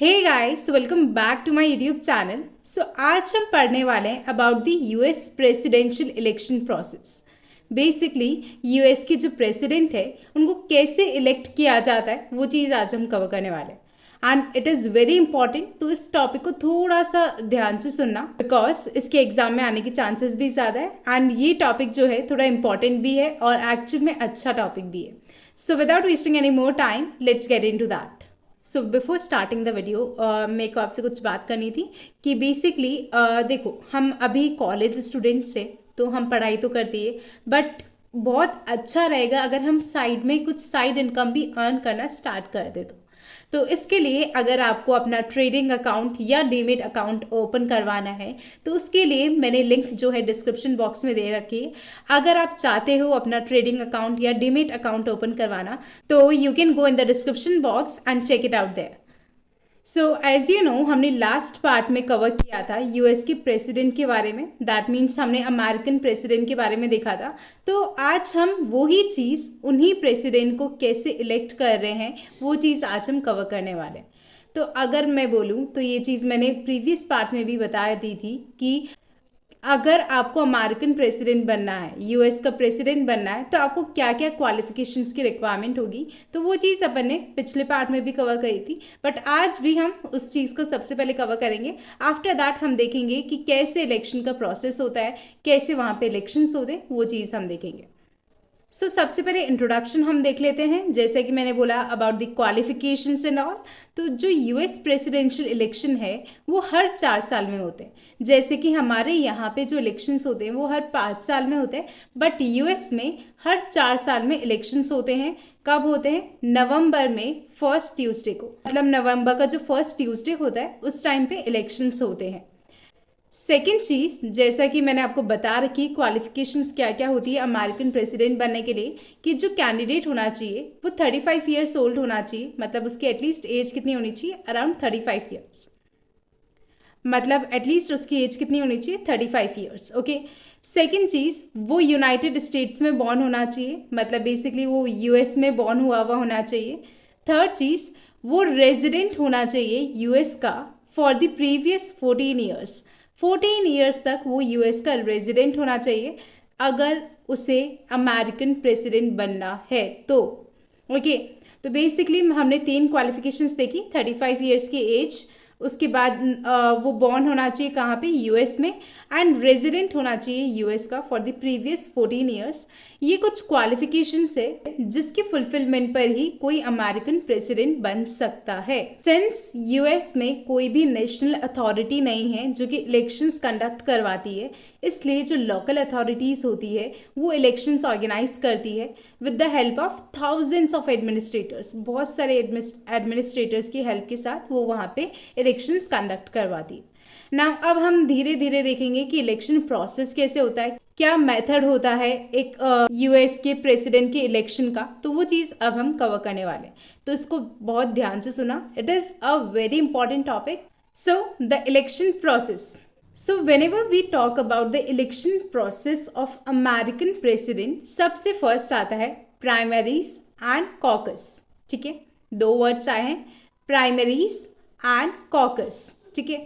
Hey guys, welcome back to my YouTube channel. आज हम पढ़ने वाले हैं about the US presidential election process. Basically US के जो प्रेसिडेंट है उनको कैसे इलेक्ट किया जाता है वो चीज़ आज हम कवर करने वाले हैं। And it is very important, तो इस टॉपिक को थोड़ा सा ध्यान से सुनना बिकॉज इसके एग्जाम में आने के चांसेस भी ज़्यादा है। एंड ये टॉपिक जो है थोड़ा इंपॉर्टेंट भी है और एक्चुअल में अच्छा टॉपिक भी है। So without wasting any more time let's get into that. So before starting the video मेरे को आपसे कुछ बात करनी थी कि बेसिकली देखो, हम अभी कॉलेज स्टूडेंट से तो हम पढ़ाई तो करती है, बट बहुत अच्छा रहेगा अगर हम साइड में कुछ साइड इनकम भी अर्न करना स्टार्ट कर दे। तो इसके लिए अगर आपको अपना ट्रेडिंग अकाउंट या डीमेट अकाउंट ओपन करवाना है तो उसके लिए मैंने लिंक जो है डिस्क्रिप्शन बॉक्स में दे रखी है। अगर आप चाहते हो अपना ट्रेडिंग अकाउंट या डीमेट अकाउंट ओपन करवाना तो you can go in the description box and check it out there. So as you know, हमने लास्ट पार्ट में कवर किया था यूएस के प्रेसिडेंट के बारे में, दैट मीन्स हमने अमेरिकन प्रेसिडेंट के बारे में देखा था। तो आज हम वही चीज़, उन्हीं प्रेसिडेंट को कैसे इलेक्ट कर रहे हैं वो चीज़ आज हम कवर करने वाले हैं। तो अगर मैं बोलूँ तो ये चीज़ मैंने प्रीवियस पार्ट में भी बता दी थी कि अगर आपको अमेरिकन प्रेसिडेंट बनना है, यूएस का प्रेसिडेंट बनना है, तो आपको क्या क्या क्वालिफिकेशंस की रिक्वायरमेंट होगी, तो वो चीज़ अपन ने पिछले पार्ट में भी कवर करी थी। बट आज भी हम उस चीज़ को सबसे पहले कवर करेंगे। आफ्टर दैट हम देखेंगे कि कैसे इलेक्शन का प्रोसेस होता है, कैसे वहाँ पे इलेक्शंस होते हैं, वो चीज़ हम देखेंगे। सबसे पहले इंट्रोडक्शन हम देख लेते हैं। जैसे कि मैंने बोला about the qualifications and all, तो जो यूएस प्रेसिडेंशियल इलेक्शन है वो हर 4 साल में होते हैं। जैसे कि हमारे यहाँ पे जो इलेक्शंस होते हैं वो हर 5 साल में होते हैं, बट यूएस में हर 4 साल में इलेक्शंस होते हैं। कब होते हैं? नवंबर में फर्स्ट ट्यूसडे को, मतलब नवंबर का जो फर्स्ट ट्यूसडे होता है उस टाइम पे इलेक्शंस होते हैं। सेकेंड चीज़, जैसा कि मैंने आपको बता रखी क्वालिफिकेशंस क्या क्या होती है अमेरिकन प्रेसिडेंट बनने के लिए, कि जो कैंडिडेट होना चाहिए वो 35 ईयर्स ओल्ड होना चाहिए। मतलब उसकी एटलीस्ट एज कितनी होनी चाहिए? Around 35 years. मतलब एटलीस्ट उसकी एज कितनी होनी चाहिए? 35 ईयर्स। ओके। सेकेंड चीज़, वो यूनाइटेड स्टेट्स में बॉर्न होना चाहिए, मतलब बेसिकली वो यूएस में बॉर्न हुआ होना चाहिए। थर्ड चीज़, वो रेजिडेंट होना चाहिए यूएस का for the previous 14 years. 14 years तक वो यूएस का रेजिडेंट होना चाहिए अगर उसे अमेरिकन प्रेसिडेंट बनना है तो। ओके। तो बेसिकली हमने 3 क्वालिफिकेशंस देखी। 35 ईयर्स की एज, उसके बाद वो बॉर्न होना चाहिए कहाँ पे? यूएस में, एंड रेजिडेंट होना चाहिए यूएस का फॉर द प्रीवियस 14 ईयर्स। ये कुछ क्वालिफिकेशंस है जिसके फुलफिलमेंट पर ही कोई अमेरिकन प्रेसिडेंट बन सकता है। सिंस यूएस में कोई भी नेशनल अथॉरिटी नहीं है जो कि इलेक्शंस कंडक्ट करवाती है, इसलिए जो लोकल अथॉरिटीज़ होती है वो इलेक्शंस ऑर्गेनाइज करती है with the help of thousands of administrators. बहुत सारे एडमिनिस्ट्रेटर्स की हेल्प के साथ वो वहाँ पे इलेक्शंस कंडक्ट करवाती है। नाउ अब हम धीरे धीरे देखेंगे कि इलेक्शन प्रोसेस कैसे होता है, क्या मेथड होता है एक यूएस के प्रेसिडेंट के इलेक्शन का, तो वो चीज़ अब हम कवर करने वाले हैं। तो इसको बहुत ध्यान से सुना, it is a very important topic. So the election process. So whenever we talk about the election process of American president, सबसे फर्स्ट आता है प्राइमरीज एंड कॉकस। ठीक है, 2 वर्ड्स आए हैं, प्राइमरीज एंड कॉकस। ठीक है,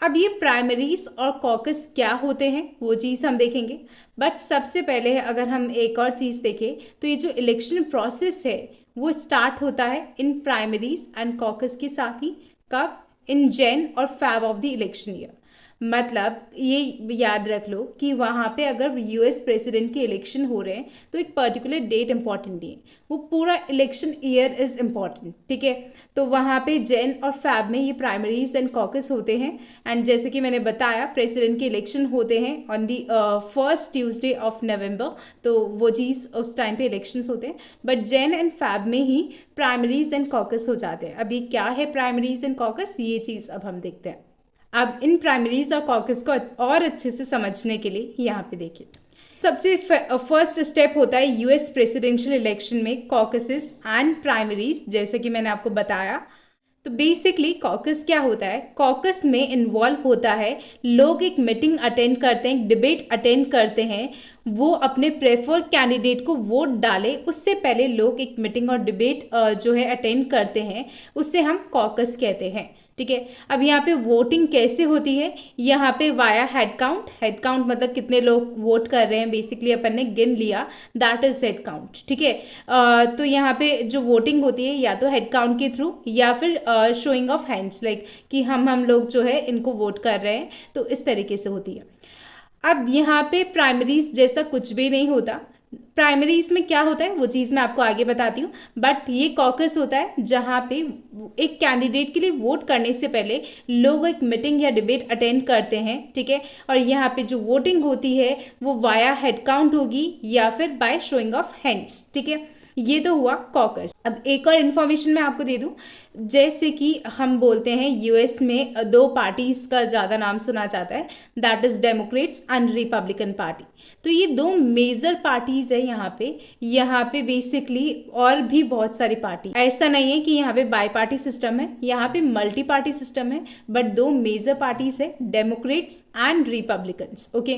अब ये प्राइमरीज और कॉकस क्या होते हैं वो चीज़ हम देखेंगे। बट सबसे पहले अगर हम एक और चीज़ देखें तो ये जो इलेक्शन प्रोसेस है वो स्टार्ट होता है इन प्राइमरीज एंड कॉकस के साथ ही। कब? इन जैन और Feb of the election year. मतलब ये याद रख लो कि वहाँ पे अगर यूएस प्रेसिडेंट के इलेक्शन हो रहे हैं तो एक पर्टिकुलर डेट इंपॉर्टेंट नहीं है, वो पूरा इलेक्शन ईयर इज़ इम्पॉर्टेंट। ठीक है, तो वहाँ पे जैन और फैब में ये प्राइमरीज एंड कॉकस होते हैं। एंड जैसे कि मैंने बताया प्रेसिडेंट के इलेक्शन होते हैं on the first Tuesday of November, तो वो चीज़ उस टाइम पे इलेक्शंस होते हैं। बट जैन एंड फैब में ही प्राइमरीज एंड कॉकस हो जाते हैं। अभी क्या है प्राइमरीज एंड कॉकस, ये चीज़ अब हम देखते हैं। अब इन प्राइमरीज और कॉकस को और अच्छे से समझने के लिए यहाँ पे देखिए, सबसे फर्स्ट स्टेप होता है यूएस प्रेसिडेंशियल इलेक्शन में कॉकसेस एंड प्राइमरीज, जैसे कि मैंने आपको बताया। तो बेसिकली कॉकस क्या होता है? कॉकस में इन्वॉल्व होता है लोग एक मीटिंग अटेंड करते हैं, डिबेट अटेंड करते हैं, वो अपने प्रेफर कैंडिडेट को वोट डाले उससे पहले लोग एक मीटिंग और डिबेट जो है अटेंड करते हैं, उससे हम कॉकस कहते हैं। ठीक है। अब यहाँ पे वोटिंग कैसे होती है, यहाँ पे via head count, head count मतलब कितने लोग वोट कर रहे हैं, बेसिकली अपन ने गिन लिया, दैट इज हेड काउंट, ठीक है। तो यहाँ पे जो वोटिंग होती है या तो हेड काउंट के थ्रू या फिर शोइंग ऑफ हैंड्स, लाइक कि हम लोग जो है इनको वोट कर रहे हैं, तो इस तरीके से होती है। अब यहाँ पे प्राइमरीज जैसा कुछ भी नहीं होता। प्राइमरीज में क्या होता है वो चीज़ मैं आपको आगे बताती हूँ, बट ये कॉकस होता है जहाँ पे एक कैंडिडेट के लिए वोट करने से पहले लोग एक मीटिंग या डिबेट अटेंड करते हैं, ठीक है। और यहाँ पे जो वोटिंग होती है वो वाया हेड काउंट होगी या फिर बाय शोइंग ऑफ हैंड्स, ठीक है। ये तो हुआ कॉकस। अब एक और इन्फॉर्मेशन मैं आपको दे दूं, जैसे कि हम बोलते हैं यूएस में दो पार्टीज का ज़्यादा नाम सुना जाता है, that is Democrats and Republican party. तो ये दो मेजर पार्टीज है यहाँ पे बेसिकली और भी बहुत सारी पार्टी, ऐसा नहीं है कि यहाँ पे बाई पार्टी सिस्टम है, यहाँ पे मल्टी पार्टी सिस्टम है, बट दो मेजर पार्टीज है, डेमोक्रेट्स एंड रिपब्लिकन्स, ओके।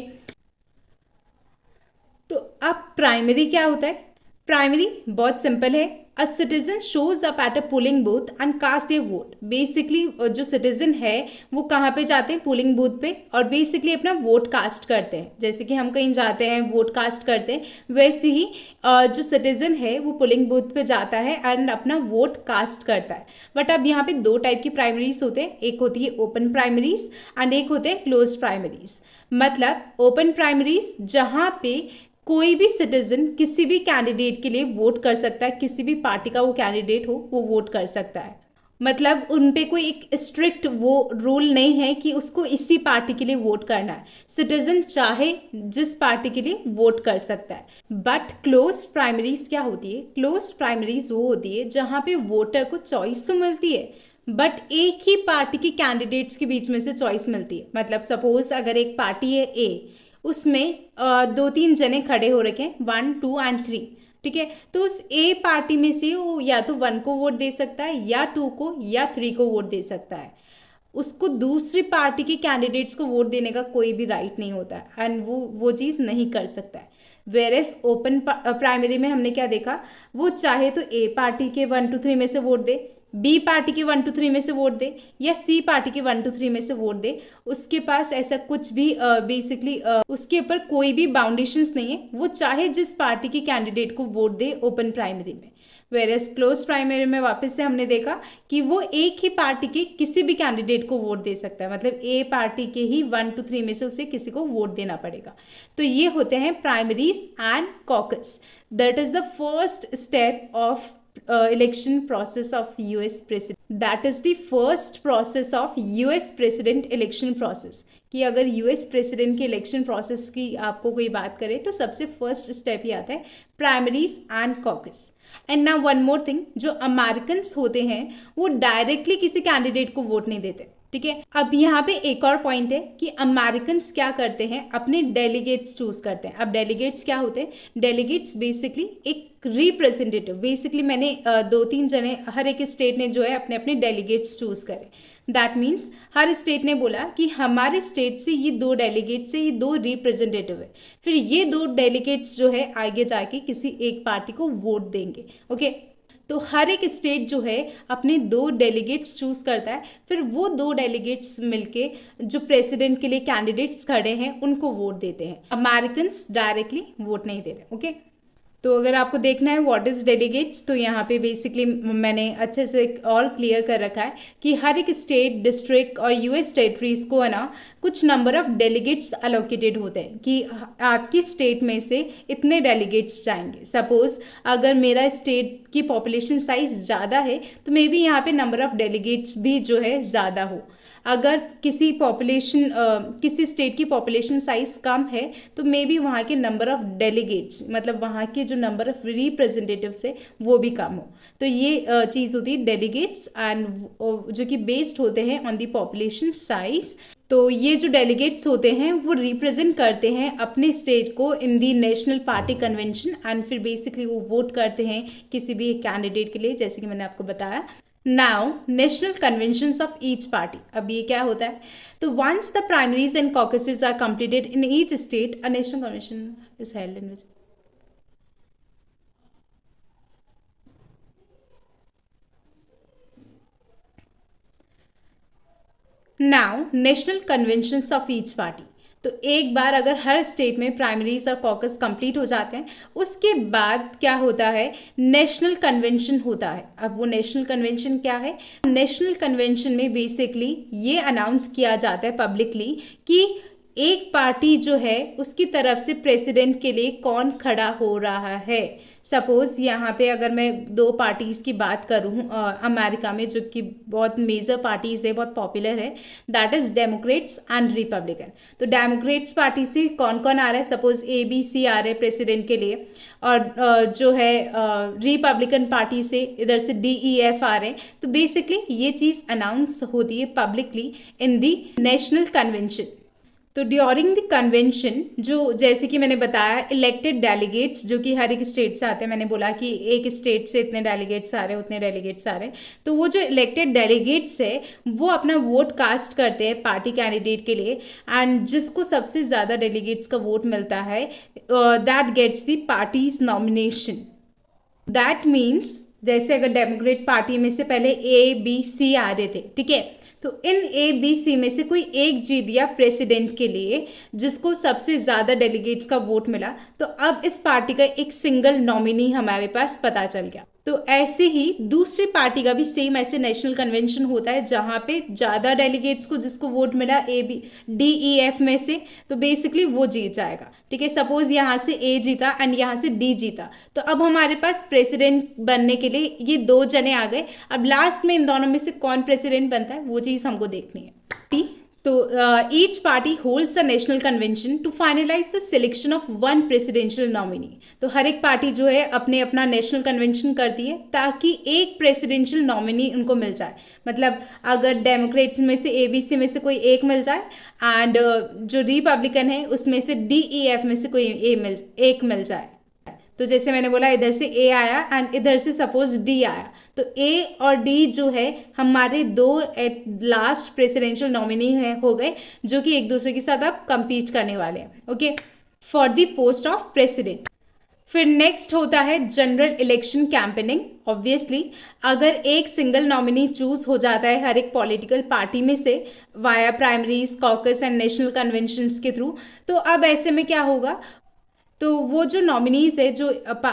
तो अब प्राइमरी क्या होता है, प्राइमरी बहुत सिंपल है, a citizen shows up at a polling booth and cast a vote. Basically जो सिटीजन है वो कहाँ पे जाते हैं, पोलिंग बूथ पे, और बेसिकली अपना वोट कास्ट करते हैं। जैसे कि हम कहीं जाते हैं वोट कास्ट करते हैं, वैसे ही जो सिटीजन है वो पोलिंग बूथ पे जाता है एंड अपना वोट कास्ट करता है। बट अब यहाँ पे दो टाइप की प्राइमरीज होते हैं, एक होती है ओपन प्राइमरीज एंड एक होते हैं क्लोज प्राइमरीज। मतलब ओपन प्राइमरीज जहाँ पे कोई भी सिटीजन किसी भी कैंडिडेट के लिए वोट कर सकता है, किसी भी पार्टी का वो कैंडिडेट हो वो वोट कर सकता है। मतलब उन पे कोई एक स्ट्रिक्ट वो रूल नहीं है कि उसको इसी पार्टी के लिए वोट करना है, सिटीजन चाहे जिस पार्टी के लिए वोट कर सकता है। बट क्लोज प्राइमरीज क्या होती है, क्लोज प्राइमरीज वो होती है जहाँ पे वोटर को चॉइस तो मिलती है, बट एक ही पार्टी के कैंडिडेट्स के बीच में से चॉइस मिलती है। मतलब सपोज अगर एक पार्टी है ए, उसमें दो तीन जने खड़े हो रखे हैं, 1 2 एंड 3, ठीक है। तो उस ए पार्टी में से वो या तो 1 को वोट दे सकता है या 2 को या 3 को वोट दे सकता है, उसको दूसरी पार्टी के कैंडिडेट्स को वोट देने का कोई भी राइट नहीं होता है एंड वो चीज़ नहीं कर सकता है। वेरेस ओपन प्राइमरी में हमने क्या देखा, वो चाहे तो ए पार्टी के 1 2 3 में से वोट दे, बी पार्टी के 1 2 3 में से वोट दे, या सी पार्टी के 1 2 3 में से वोट दे। उसके पास ऐसा कुछ भी बेसिकली उसके ऊपर कोई भी बाउंडेशंस नहीं है, वो चाहे जिस पार्टी के कैंडिडेट को वोट दे ओपन प्राइमरी में। वेरएस क्लोज प्राइमरी में वापस से हमने देखा कि वो एक ही पार्टी के किसी भी कैंडिडेट को वोट दे सकता है, मतलब ए पार्टी के ही 1 2 3 में से उसे किसी को वोट देना पड़ेगा। तो ये होते हैं primaries and caucus. That is the first step of election process of US president. That is the first process of US president election process. कि अगर US प्रेसिडेंट के इलेक्शन प्रोसेस की आपको कोई बात करे तो सबसे फर्स्ट स्टेप ही आता है primaries and caucus. And now one more thing, जो अमेरिकन्स होते हैं वो डायरेक्टली किसी कैंडिडेट को वोट नहीं देते, ठीक है। अब यहाँ पे एक और पॉइंट है कि अमेरिकन्स क्या करते हैं, अपने डेलीगेट्स चूज करते हैं। अब डेलीगेट्स क्या होते हैं, डेलीगेट्स बेसिकली एक रिप्रेजेंटेटिव, बेसिकली मैंने दो तीन जने, हर एक स्टेट ने जो है अपने अपने डेलीगेट्स चूज करे। दैट मीन्स हर स्टेट ने बोला कि हमारे स्टेट से ये दो डेलीगेट्स से ये दो रिप्रेजेंटेटिव है, फिर ये दो डेलीगेट्स जो है आगे जाके किसी एक पार्टी को वोट देंगे, ओके। तो हर एक स्टेट जो है अपने दो डेलीगेट्स चूज करता है, फिर वो दो डेलीगेट्स मिलके जो प्रेसिडेंट के लिए कैंडिडेट्स खड़े हैं उनको वोट देते हैं। अमेरिकन्स डायरेक्टली वोट नहीं दे रहे, ओके। तो अगर आपको देखना है व्हाट इज डेलीगेट्स, तो यहाँ पे बेसिकली मैंने अच्छे से और क्लियर कर रखा है कि हर एक स्टेट, डिस्ट्रिक्ट और यूएस टेरिटरीज को है ना कुछ नंबर ऑफ डेलीगेट्स अलोकेटेड होते हैं कि आपकी स्टेट में से इतने डेलीगेट्स जाएंगे। सपोज अगर मेरा स्टेट की पॉपुलेशन साइज ज़्यादा है तो मे बी यहाँ पे नंबर ऑफ डेलीगेट्स भी जो है ज़्यादा हो। अगर किसी स्टेट की पॉपुलेशन साइज कम है तो मे बी वहाँ के नंबर ऑफ डेलीगेट्स, मतलब वहाँ के जो नंबर ऑफ रिप्रेजेंटेटिव्स है वो भी कम हो। तो ये चीज़ होती है डेलीगेट्स एंड जो कि बेस्ड होते हैं ऑन द पॉपुलेशन साइज। तो ये जो डेलीगेट्स होते हैं वो रिप्रेजेंट करते हैं अपने स्टेट को इन दी नेशनल पार्टी कन्वेंशन एंड फिर बेसिकली वो वोट करते हैं किसी भी कैंडिडेट के लिए, जैसे कि मैंने आपको बताया। Now national conventions of each party, अब ये क्या होता है, तो once the primaries and caucuses are completed in each state a national convention is held in which. Now national conventions of each party. तो एक बार अगर हर स्टेट में प्राइमरीज और कॉकस कंप्लीट हो जाते हैं, उसके बाद क्या होता है, नेशनल कन्वेंशन होता है। अब वो नेशनल कन्वेंशन क्या है, नेशनल कन्वेंशन में बेसिकली ये अनाउंस किया जाता है पब्लिकली कि एक पार्टी जो है उसकी तरफ से प्रेसिडेंट के लिए कौन खड़ा हो रहा है। सपोज यहाँ पे अगर मैं दो पार्टीज की बात करूँ अमेरिका में, जो कि बहुत मेजर पार्टीज है, बहुत पॉपुलर है, that is Democrats and Republican. तो डेमोक्रेट्स पार्टी से कौन कौन आ रहा है, सपोज ABC आ रहे हैं प्रेसिडेंट के लिए, और जो है रिपब्लिकन पार्टी से इधर से DEF आ रहे हैं। तो बेसिकली ये चीज़ अनाउंस होती है पब्लिकली इन दी नेशनल कन्वेंशन। तो ड्यूरिंग द कन्वेंशन, जो जैसे कि मैंने बताया, इलेक्टेड डेलीगेट्स जो कि हर एक स्टेट से आते हैं, मैंने बोला कि एक स्टेट से इतने डेलीगेट्स आ रहे हैं, उतने डेलीगेट्स आ रहे हैं, तो वो जो इलेक्टेड डेलीगेट्स है वो अपना वोट कास्ट करते हैं पार्टी कैंडिडेट के लिए, एंड जिसको सबसे ज़्यादा डेलीगेट्स का वोट मिलता है that gets the party's nomination. That means जैसे अगर डेमोक्रेट पार्टी में से पहले ABC आ रहे थे, ठीक है, तो इन ABC में से कोई एक जीत दिया प्रेसिडेंट के लिए, जिसको सबसे ज़्यादा डेलीगेट्स का वोट मिला, तो अब इस पार्टी का एक सिंगल नॉमिनी हमारे पास पता चल गया। तो ऐसे ही दूसरी पार्टी का भी सेम ऐसे नेशनल कन्वेंशन होता है, जहाँ पे ज़्यादा डेलीगेट्स को जिसको वोट मिला DEF में से, तो बेसिकली वो जीत जाएगा, ठीक है। सपोज यहाँ से A जीता एंड यहाँ से D जीता, तो अब हमारे पास प्रेसिडेंट बनने के लिए ये दो जने आ गए। अब लास्ट में इन दोनों में से कौन प्रेसिडेंट बनता है वो चीज़ हमको देखनी है। तो each party holds a national convention to finalise the selection of one presidential nominee. तो हर एक पार्टी जो है अपने अपना नेशनल कन्वेंशन करती है ताकि एक प्रेसिडेंशियल नॉमिनी उनको मिल जाए। मतलब अगर डेमोक्रेट्स में से ABC में से कोई एक मिल जाए, एंड जो रिपब्लिकन है उसमें से DEF में से कोई एक मिल जाए। तो जैसे मैंने बोला इधर से A आया एंड इधर से सपोज D आया, तो A और D जो है हमारे दो एट लास्ट प्रेसिडेंशियल नॉमिनी हो गए, जो कि एक दूसरे के साथ अब compete करने वाले हैं, okay, for the post of president. फिर नेक्स्ट होता है जनरल इलेक्शन कैंपेनिंग। ऑब्वियसली अगर एक सिंगल नॉमिनी चूज हो जाता है हर एक पॉलिटिकल पार्टी में से via primaries, caucus and national conventions के थ्रू, तो अब ऐसे में क्या होगा, तो वो जो नॉमिनीज है जो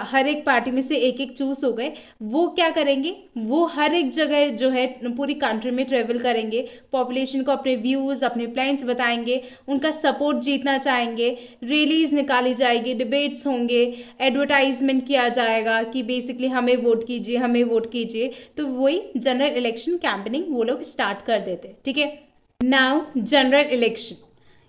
हर एक पार्टी में से एक एक चूज हो गए, वो क्या करेंगे, वो हर एक जगह जो है पूरी कंट्री में ट्रेवल करेंगे, पॉपुलेशन को अपने व्यूज़, अपने प्लान्स बताएंगे, उनका सपोर्ट जीतना चाहेंगे, रैलीज निकाली जाएगी, डिबेट्स होंगे, एडवर्टाइजमेंट किया जाएगा कि बेसिकली हमें वोट कीजिए, हमें वोट कीजिए। तो वही जनरल इलेक्शन कैंपेनिंग वो लोग स्टार्ट कर देते, ठीक है। नाउ जनरल इलेक्शन,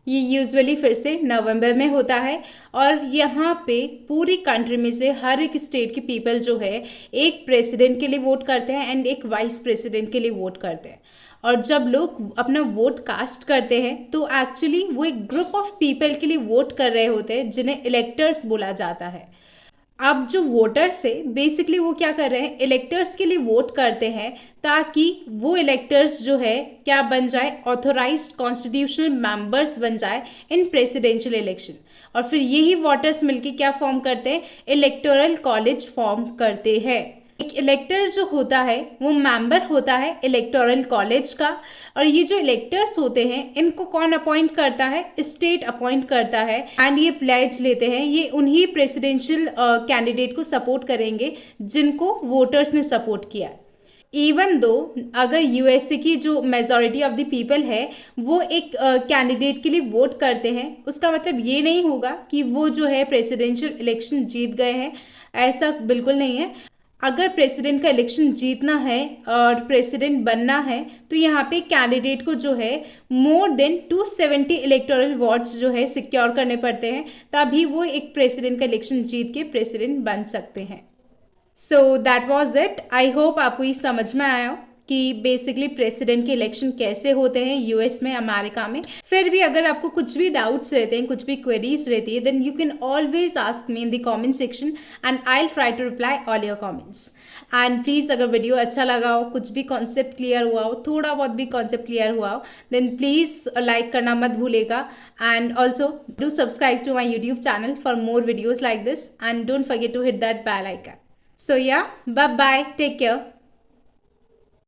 ये यूजुअली फिर से नवंबर में होता है, और यहाँ पे पूरी कंट्री में से हर एक स्टेट के पीपल जो है एक प्रेसिडेंट के लिए वोट करते हैं एंड एक वाइस प्रेसिडेंट के लिए वोट करते हैं। और जब लोग अपना वोट कास्ट करते हैं तो एक्चुअली वो एक ग्रुप ऑफ पीपल के लिए वोट कर रहे होते हैं, जिन्हें इलेक्टर्स बोला जाता है। अब जो वोटर्स है बेसिकली वो क्या कर रहे हैं, इलेक्टर्स के लिए वोट करते हैं ताकि वो इलेक्टर्स जो है क्या बन जाए, ऑथोराइज्ड कॉन्स्टिट्यूशनल मेंबर्स बन जाए इन प्रेसिडेंशियल इलेक्शन। और फिर यही वोटर्स मिलके क्या फॉर्म करते हैं, इलेक्टोरल कॉलेज फॉर्म करते हैं। एक इलेक्टर जो होता है वो मेंबर होता है इलेक्टोरल कॉलेज का, और ये जो इलेक्टर्स होते हैं इनको कौन अपॉइंट करता है, स्टेट अपॉइंट करता है, एंड ये प्लेज लेते हैं ये उन्हीं प्रेसिडेंशियल कैंडिडेट को सपोर्ट करेंगे जिनको वोटर्स ने सपोर्ट किया है। इवन दो अगर USA की जो मेजॉरिटी ऑफ द पीपल है वो एक कैंडिडेट के लिए वोट करते हैं, उसका मतलब ये नहीं होगा कि वो जो है प्रेसिडेंशियल इलेक्शन जीत गए हैं, ऐसा बिल्कुल नहीं है। अगर प्रेसिडेंट का इलेक्शन जीतना है और प्रेसिडेंट बनना है तो यहाँ पे कैंडिडेट को जो है मोर देन 270 इलेक्टोरल वोट्स जो है सिक्योर करने पड़ते हैं, तभी वो एक प्रेसिडेंट का इलेक्शन जीत के प्रेसिडेंट बन सकते हैं। So that was it. I hope आपको ये समझ में आया हो कि बेसिकली प्रेसिडेंट के इलेक्शन कैसे होते हैं US में, अमेरिका में। फिर भी अगर आपको कुछ भी डाउट्स रहते हैं, कुछ भी क्वेरीज रहती है, then you can always ask me in the comment section and I will try to reply all your comments. And please अगर वीडियो अच्छा लगा हो, कुछ भी कॉन्सेप्ट क्लियर हुआ हो, थोड़ा बहुत भी कॉन्सेप्ट क्लियर हुआ हो, देन प्लीज़ लाइक करना मत भूलेगा, and also do subscribe to my YouTube channel for more videos like this, and don't forget to hit that bell icon. So yeah, bye bye, take care.